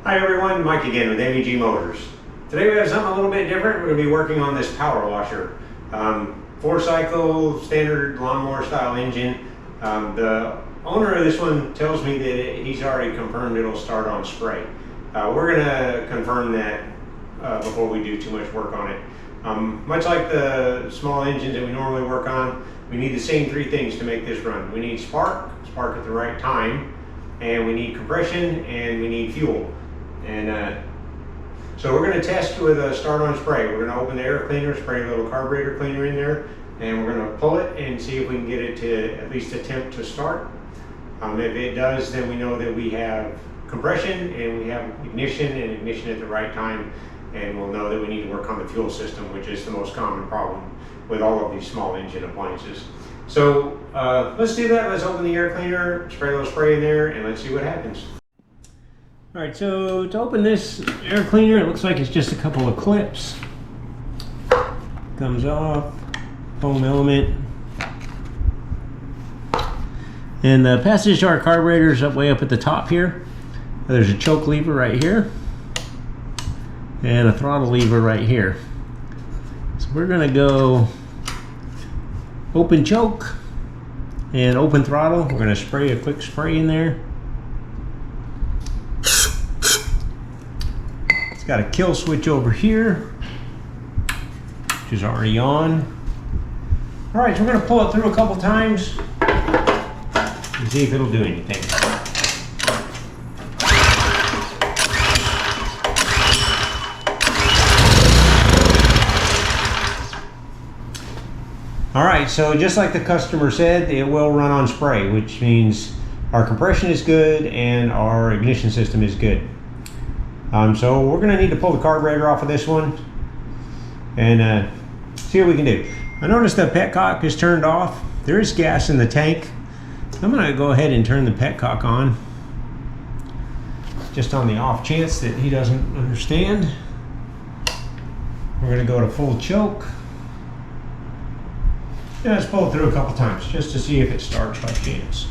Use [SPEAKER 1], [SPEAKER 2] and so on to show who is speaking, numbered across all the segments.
[SPEAKER 1] Hi everyone, Mike again with MEG Motors. Today we have something a little bit different. We're going to be working on this power washer. 4-cycle standard lawnmower style engine. The owner of this one tells me that he's already confirmed it'll start on spray. We're going to confirm that before we do too much work on it. Much like the small engines that we normally work on, we need the same three things to make this run. We need spark at the right time, and we need compression, and we need fuel. And so we're going to test with a start on spray. We're going to open the air cleaner, spray a little carburetor cleaner in there, and we're going to pull it and see if we can get it to at least attempt to start. If it does, then we know that we have compression and we have ignition, and ignition at the right time, and we'll know that we need to work on the fuel system, which is the most common problem with all of these small engine appliances. So let's do that. Let's open the air cleaner, spray a little spray in there, and let's see what happens. All right, so to open this air cleaner, it looks like it's just a couple of clips. Comes off, foam element. And the passage to our carburetor is way up at the top here. There's a choke lever right here, and a throttle lever right here. So we're gonna go open choke and open throttle. We're gonna spray a quick spray in there. It's got a kill switch over here, which is already on. All right, so we're gonna pull it through a couple times and see if it'll do anything. All right, so just like the customer said, it will run on spray, which means our compression is good and our ignition system is good. So we're gonna need to pull the carburetor off of this one and see what we can do. I noticed the petcock is turned off. There is gas in the tank. I'm gonna go ahead and turn the petcock on, just on the off chance that he doesn't understand. We're gonna go to full choke. Yeah, let's pull it through a couple times just to see if it starts by chance.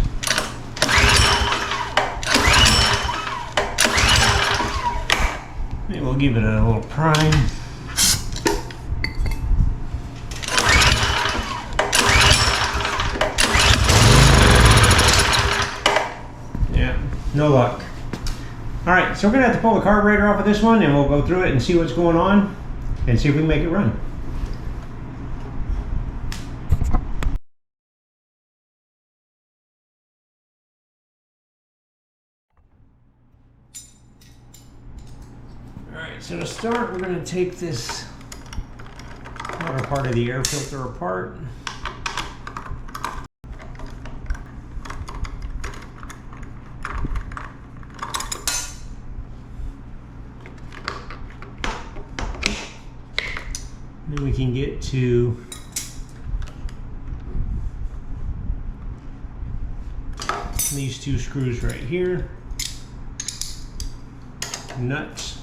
[SPEAKER 1] Maybe we'll give it a little prime. Yeah, no luck. All right, so we're gonna have to pull the carburetor off of this one, and we'll go through it and see what's going on and see if we can make it run. Alright, so to start, we're going to take this outer part of the air filter apart. Then we can get to these two screws right here, nuts.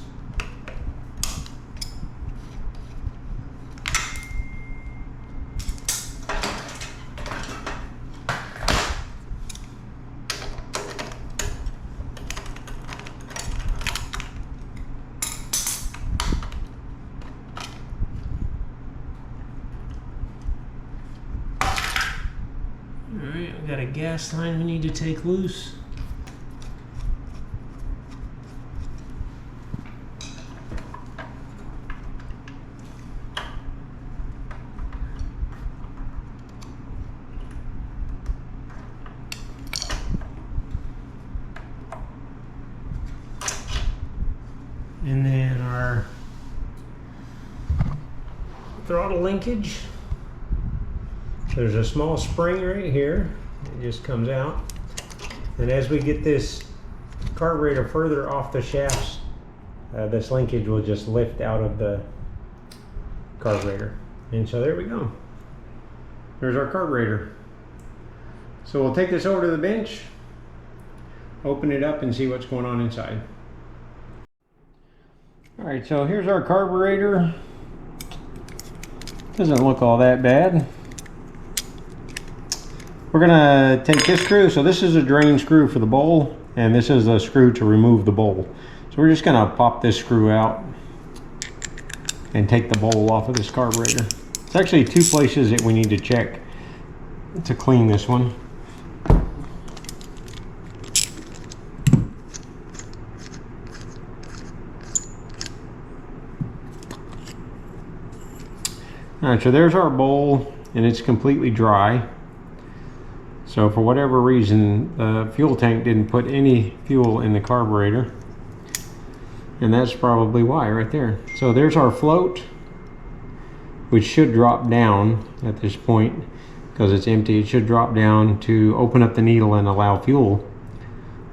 [SPEAKER 1] Alright, we got a gas line we need to take loose. And then our throttle linkage. There's a small spring right here. It just comes out. And as we get this carburetor further off the shafts, this linkage will just lift out of the carburetor. And so there we go. There's our carburetor. So we'll take this over to the bench, open it up, and see what's going on inside. All right, so here's our carburetor. Doesn't look all that bad. We're gonna take this screw. So this is a drain screw for the bowl, and this is a screw to remove the bowl. So So we're just gonna pop this screw out and take the bowl off of this carburetor. It's actually two places that we need to check to clean this one. All right, so there's our bowl, and it's completely dry. So for whatever reason, the fuel tank didn't put any fuel in the carburetor, and that's probably why right there. So there's our float, which should drop down at this point because it's empty. It should drop down to open up the needle and allow fuel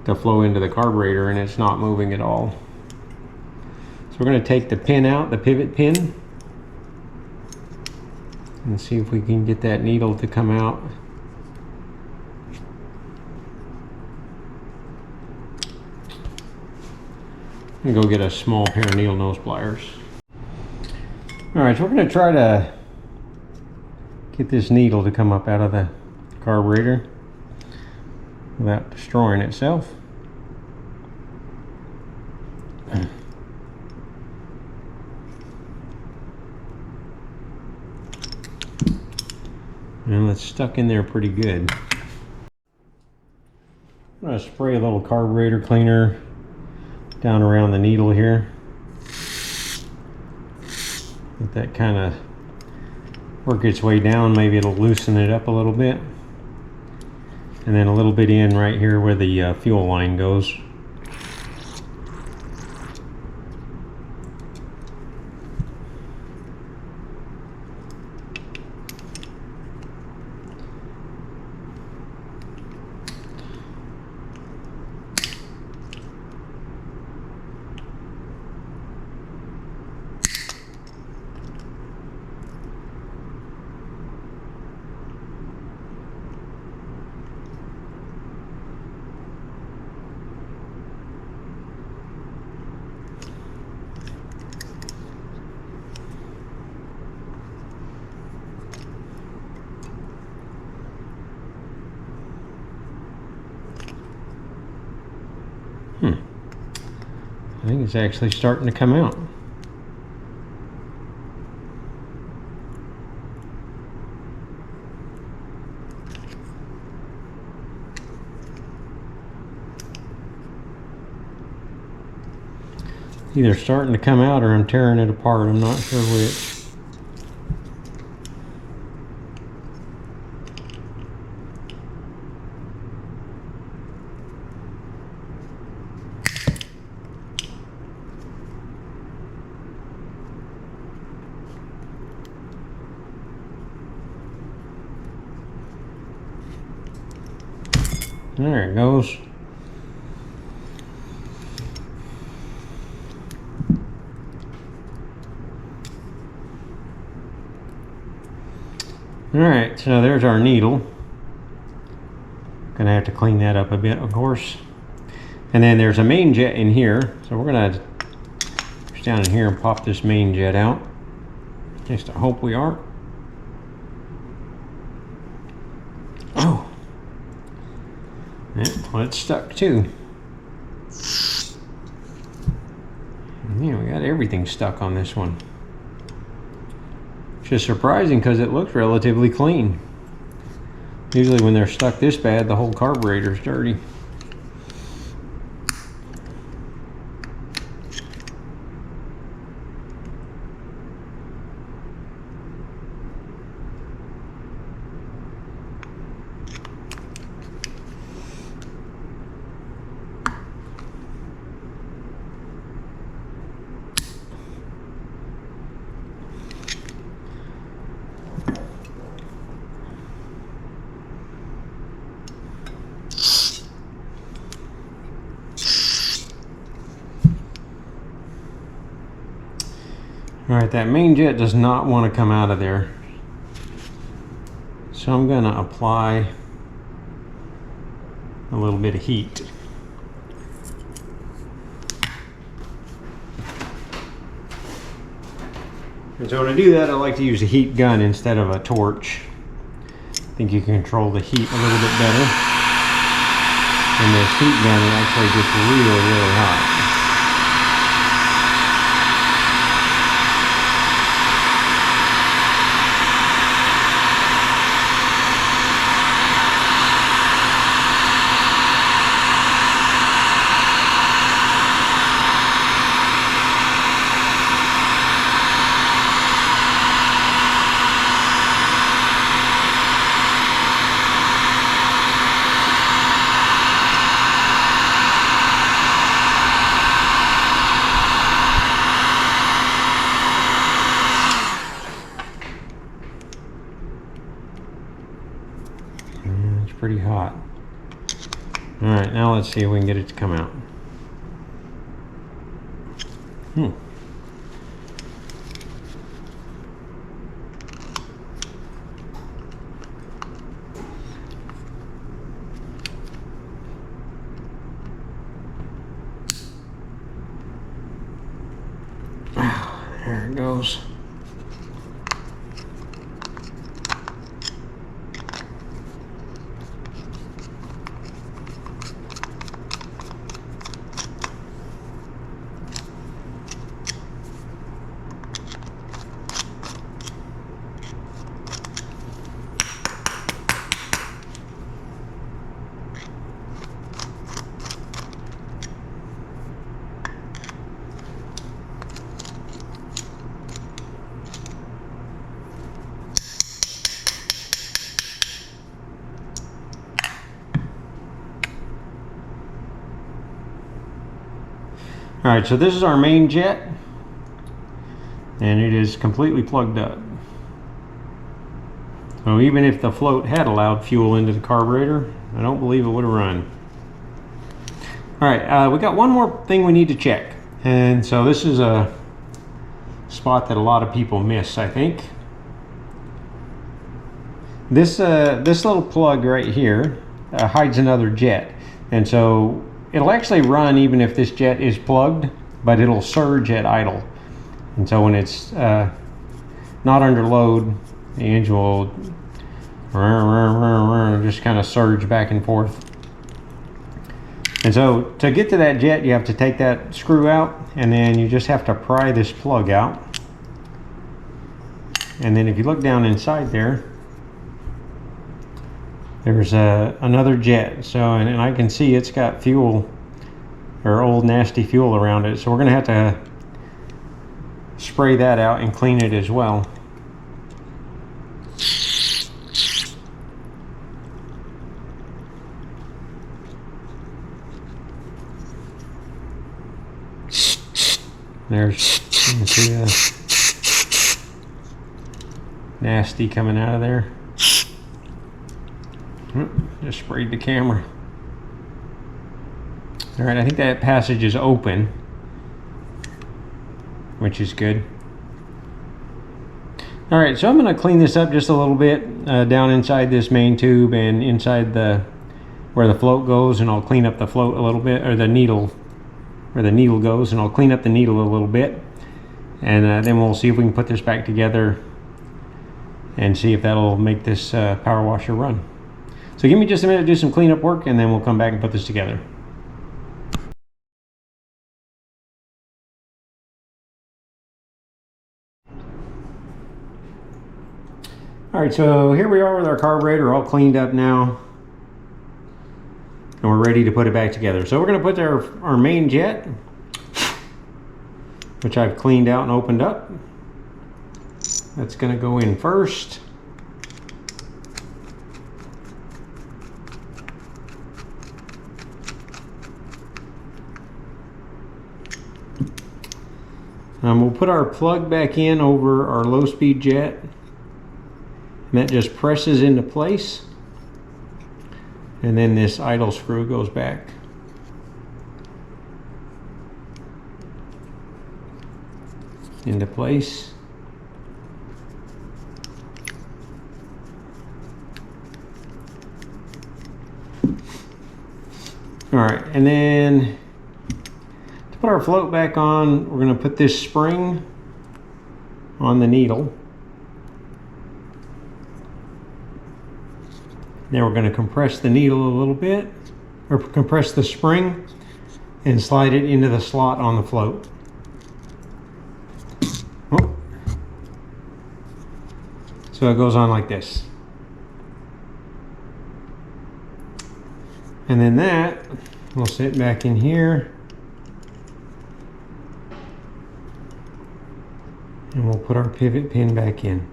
[SPEAKER 1] to flow into the carburetor, and it's not moving at all. So we're going to take the pin out, the pivot pin, and see if we can get that needle to come out. I'm gonna go get a small pair of needle nose pliers. All right, so we're gonna try to get this needle to come up out of the carburetor without destroying itself. And it's stuck in there pretty good. I'm gonna spray a little carburetor cleaner down around the needle here. Let that kind of work its way down. Maybe it'll loosen it up a little bit. And then a little bit in right here where the fuel line goes. I think it's actually starting to come out. Either starting to come out or I'm tearing it apart. I'm not sure which. There it goes. Alright, so there's our needle. Gonna have to clean that up a bit, of course. And then there's a main jet in here, so we're gonna reach down in here and pop this main jet out. At least I hope we are. Oh! Yeah, well, it's stuck too. Yeah, we got everything stuck on this one. Which is surprising because it looks relatively clean. Usually when they're stuck this bad, the whole carburetor's dirty. Alright, that main jet does not want to come out of there. So I'm going to apply a little bit of heat. And so when I do that, I like to use a heat gun instead of a torch. I think you can control the heat a little bit better. And this heat gun, it actually gets really, really hot. pretty hot. All right, now let's see if we can get it to come out. There it goes. All right, so this is our main jet, and it is completely plugged up. So even if the float had allowed fuel into the carburetor, I don't believe it would have run. All right, we got one more thing we need to check. And so this is a spot that a lot of people miss, I think. This little plug right here hides another jet. And so it'll actually run even if this jet is plugged, but it'll surge at idle. And so when it's not under load, the engine will just kind of surge back and forth. And so to get to that jet, you have to take that screw out, and then you just have to pry this plug out. And then if you look down inside there, there's another jet. So, and I can see it's got fuel, or old nasty fuel around it. So we're gonna have to spray that out and clean it as well. There's, you can see the nasty coming out of there. Just sprayed the camera. All right, I think that passage is open, which is good. All right, so I'm going to clean this up just a little bit down inside this main tube and inside where the float goes, and I'll clean up the float a little bit, or the needle, where the needle goes, and I'll clean up the needle a little bit, and then we'll see if we can put this back together and see if that'll make this power washer run. So give me just a minute to do some cleanup work, and then we'll come back and put this together. All right, so here we are with our carburetor all cleaned up now, and we're ready to put it back together. So we're going to put our main jet, which I've cleaned out and opened up. That's going to go in first. We'll put our plug back in over our low-speed jet, and that just presses into place, and then this idle screw goes back. Into place. All right, and then to put our float back on, we're going to put this spring on the needle. Now we're going to compress the needle a little bit, or compress the spring, and slide it into the slot on the float. Oh. So it goes on like this. And then that will sit back in here. And we'll put our pivot pin back in.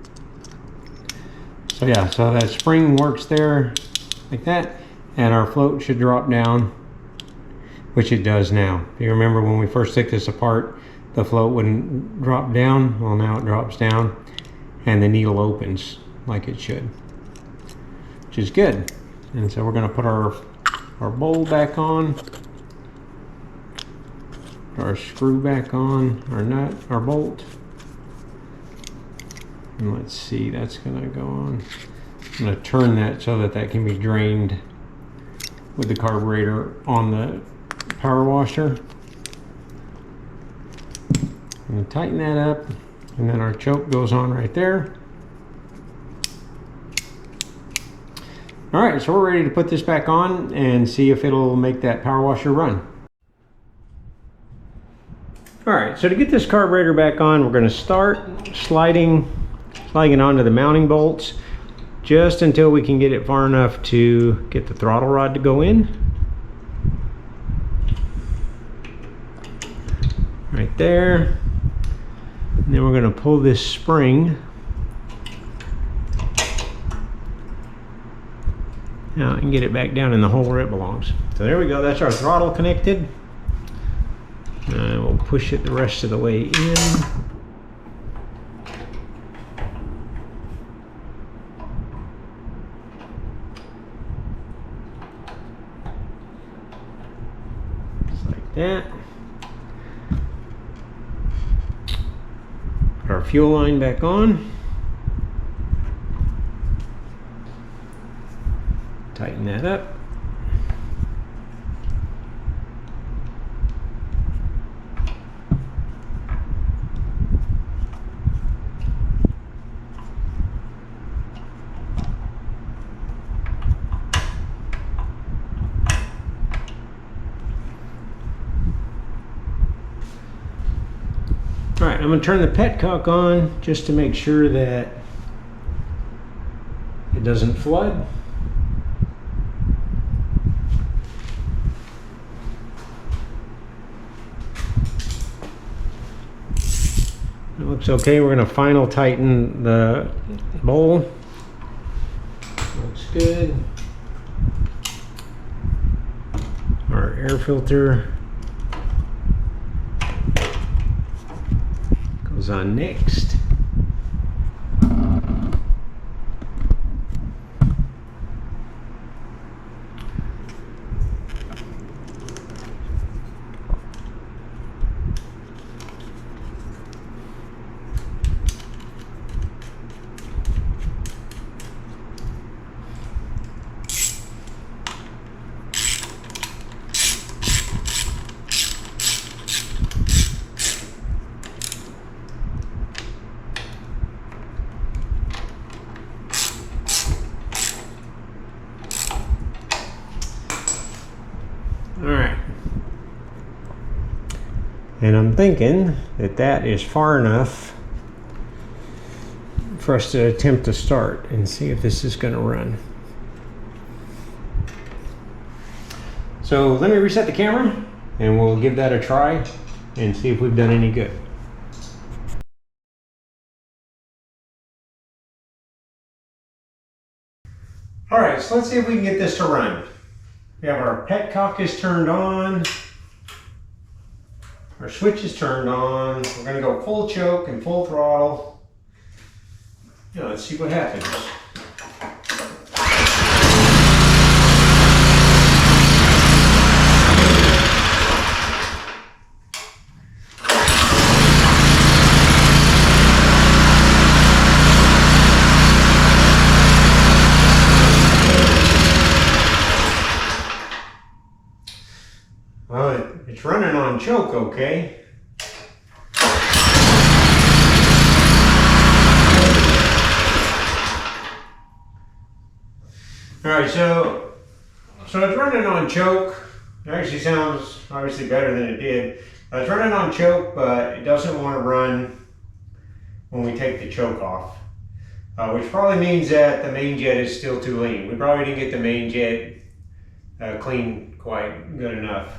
[SPEAKER 1] So yeah, so that spring works there like that, and our float should drop down, which it does now. If you remember when we first took this apart, the float wouldn't drop down. Well, now it drops down, and the needle opens like it should, which is good. And so we're going to put our bowl back on, our screw back on, our nut, our bolt. And let's see, that's going to go on. I'm going to turn that so that that can be drained with the carburetor on the power washer. I'm going to tighten that up, and then our choke goes on right there. All right, so we're ready to put this back on and see if it'll make that power washer run. All right, so to get this carburetor back on, we're going to start sliding it onto the mounting bolts just until we can get it far enough to get the throttle rod to go in. Right there. And then we're going to pull this spring out and get it back down in the hole where it belongs. So there we go, that's our throttle connected. We'll push it the rest of the way in. Just like that. Put our fuel line back on. Tighten that up. All right, I'm going to turn the petcock on just to make sure that it doesn't flood. It looks okay. We're going to final tighten the bowl. Looks good. Our air filter goes on next. Alright, and I'm thinking that that is far enough for us to attempt to start and see if this is going to run. So let me reset the camera and we'll give that a try and see if we've done any good. Alright, so let's see if we can get this to run. We have our petcock is turned on. Our switch is turned on. We're going to go full choke and full throttle. Yeah, let's see what happens. Well, it's running on choke okay. Alright, so it's running on choke. It actually sounds obviously better than it did. It's running on choke, but it doesn't want to run when we take the choke off. Which probably means that the main jet is still too lean. We probably didn't get the main jet cleaned quite good enough.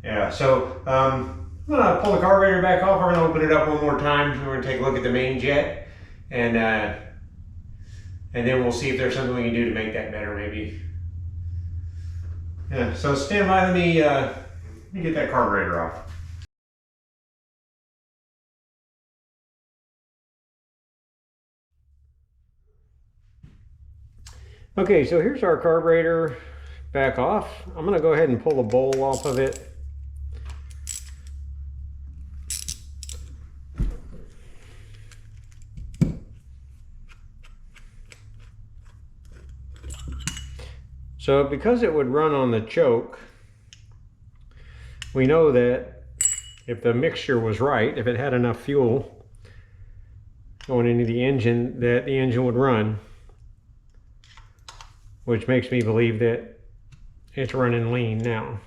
[SPEAKER 1] Yeah, so I'm gonna pull the carburetor back off. We're gonna open it up one more time. We're gonna take a look at the main jet, and then we'll see if there's something we can do to make that better, maybe. Yeah, so stand by. Let me get that carburetor off. Okay, so here's our carburetor back off. I'm gonna go ahead and pull the bowl off of it. So because it would run on the choke, we know that if the mixture was right, if it had enough fuel going into the engine, that the engine would run, which makes me believe that it's running lean now.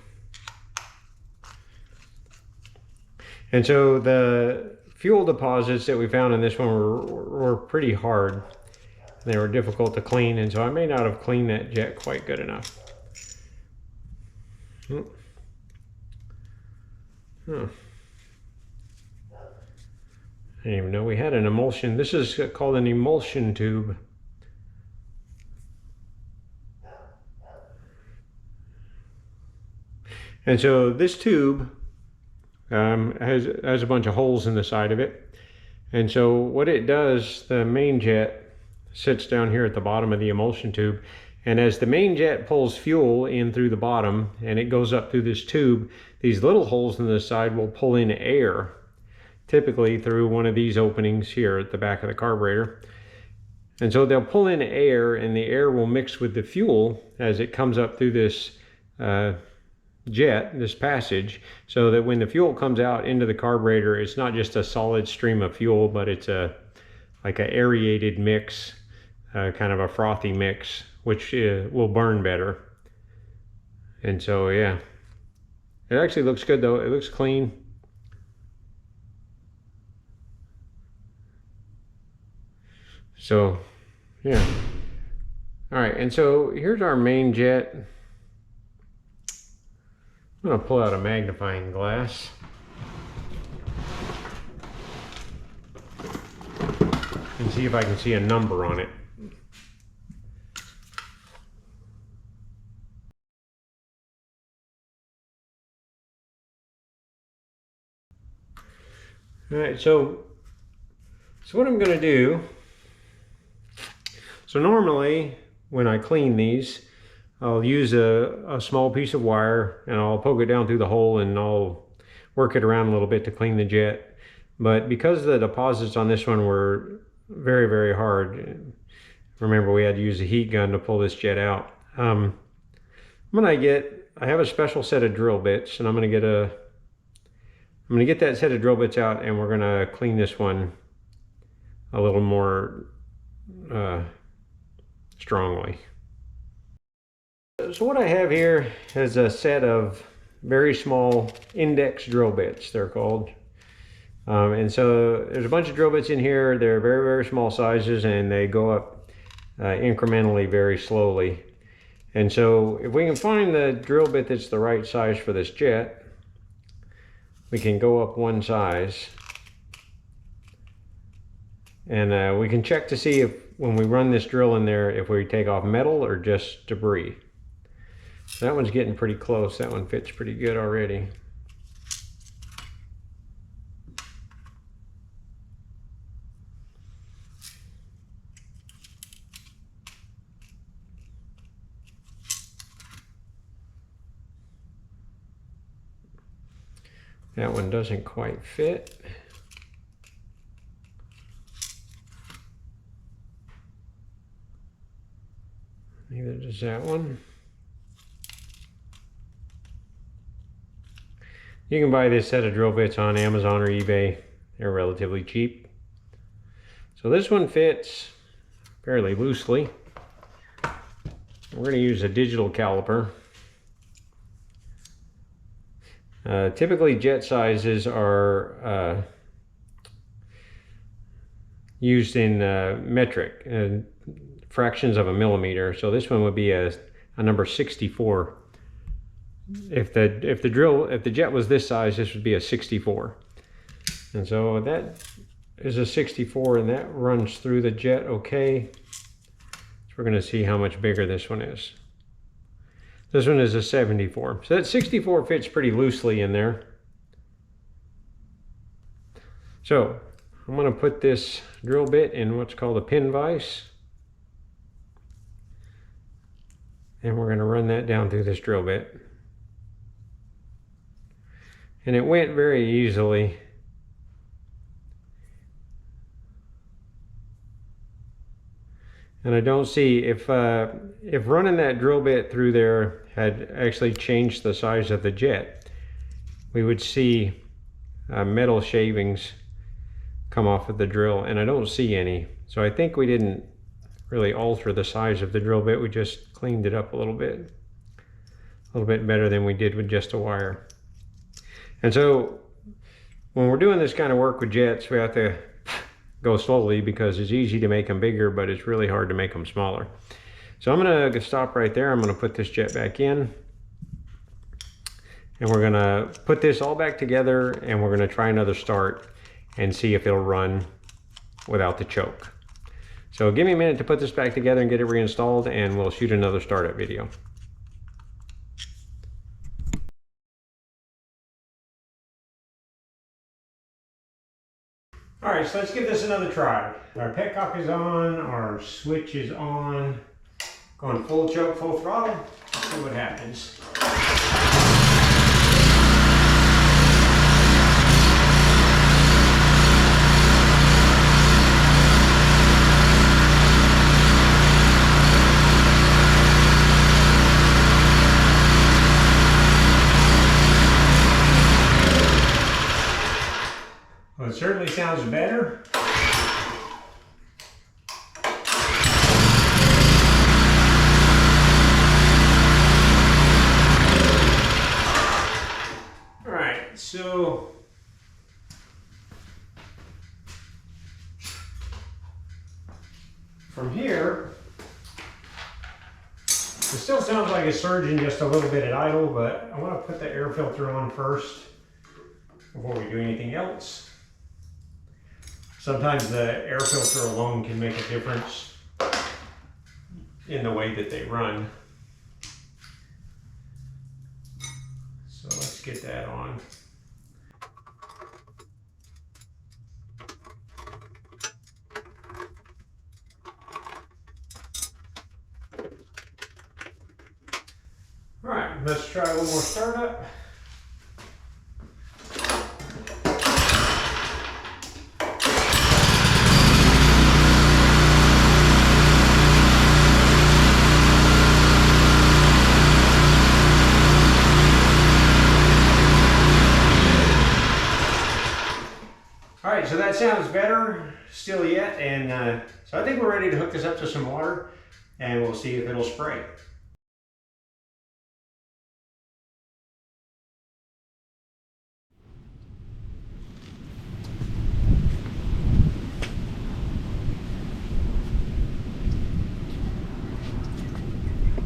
[SPEAKER 1] And so the fuel deposits that we found in this one were pretty hard. They were difficult to clean, and so I may not have cleaned that jet quite good enough. Huh. I didn't even know we had an emulsion. This is called an emulsion tube. And so this tube has a bunch of holes in the side of it. And so what it does, the main jet sits down here at the bottom of the emulsion tube, and as the main jet pulls fuel in through the bottom and it goes up through this tube, these little holes in the side will pull in air, typically through one of these openings here at the back of the carburetor. And so they'll pull in air, and the air will mix with the fuel as it comes up through this jet, this passage, so that when the fuel comes out into the carburetor, it's not just a solid stream of fuel, but it's like an aerated mix, kind of a frothy mix, which will burn better. And so, yeah, it actually looks good though. It looks clean. So, yeah. All right, and so here's our main jet. I'm gonna pull out a magnifying glass. And see if I can see a number on it. All right, so what I'm gonna do, so normally when I clean these, I'll use a small piece of wire and I'll poke it down through the hole and I'll work it around a little bit to clean the jet. But because the deposits on this one were very, very hard, remember we had to use a heat gun to pull this jet out. I have a special set of drill bits, and I'm gonna get that set of drill bits out, and we're gonna clean this one a little more strongly. So what I have here is a set of very small index drill bits, they're called. And so there's a bunch of drill bits in here. They're very, very small sizes, and they go up incrementally very slowly. And so if we can find the drill bit that's the right size for this jet, we can go up one size. And we can check to see if, when we run this drill in there, if we take off metal or just debris. So that one's getting pretty close. That one fits pretty good already. That one doesn't quite fit. Neither does that one. You can buy this set of drill bits on Amazon or eBay. They're relatively cheap. So this one fits fairly loosely. We're going to use a digital caliper. Typically jet sizes are used in metric, fractions of a millimeter. So this one would be a number 64. If the jet was this size, this would be a 64. And so that is a 64, and that runs through the jet okay. So we're going to see how much bigger this one is. This one is a 74. So that 64 fits pretty loosely in there. So I'm going to put this drill bit in what's called a pin vise. And we're going to run that down through this drill bit. And it went very easily. And I don't see if running that drill bit through there had actually changed the size of the jet, we would see metal shavings come off of the drill, and I don't see any. So I think we didn't really alter the size of the drill bit, we just cleaned it up a little bit better than we did with just a wire. And so when we're doing this kind of work with jets, we have to go slowly because it's easy to make them bigger, but it's really hard to make them smaller. So I'm gonna stop right there. I'm gonna put this jet back in, and we're gonna put this all back together, and we're gonna try another start and see if it'll run without the choke. So give me a minute to put this back together and get it reinstalled, and we'll shoot another startup video. All right, so let's give this another try. Our petcock is on, our switch is on. Going full choke, full throttle, see what happens. Well, it certainly sounds better. All right, so from here, it still sounds like it's surging just a little bit at idle, but I want to put the air filter on first before we do anything else. Sometimes the air filter alone can make a difference in the way that they run. So let's get that on. All right, let's try one more startup. Alright, so that sounds better still yet, and so I think we're ready to hook this up to some water, and we'll see if it'll spray.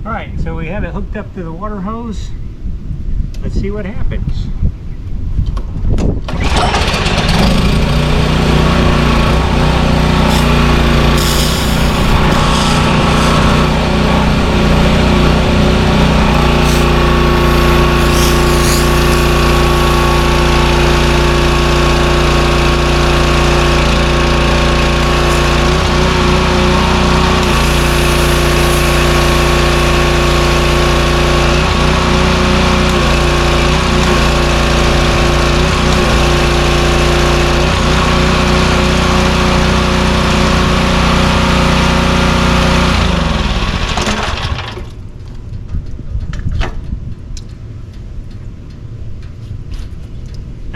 [SPEAKER 1] Alright, so we have it hooked up to the water hose. Let's see what happens.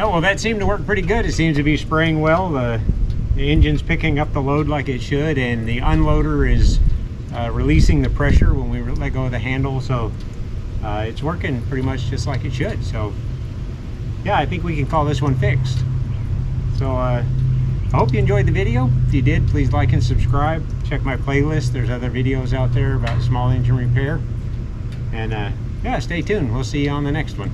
[SPEAKER 1] Oh, well, that seemed to work pretty good. It seems to be spraying well. The engine's picking up the load like it should, and the unloader is releasing the pressure when we let go of the handle. So it's working pretty much just like it should. So yeah, I think we can call this one fixed. So I hope you enjoyed the video. If you did, please like and subscribe. Check my playlist. There's other videos out there about small engine repair. And yeah, stay tuned. We'll see you on the next one.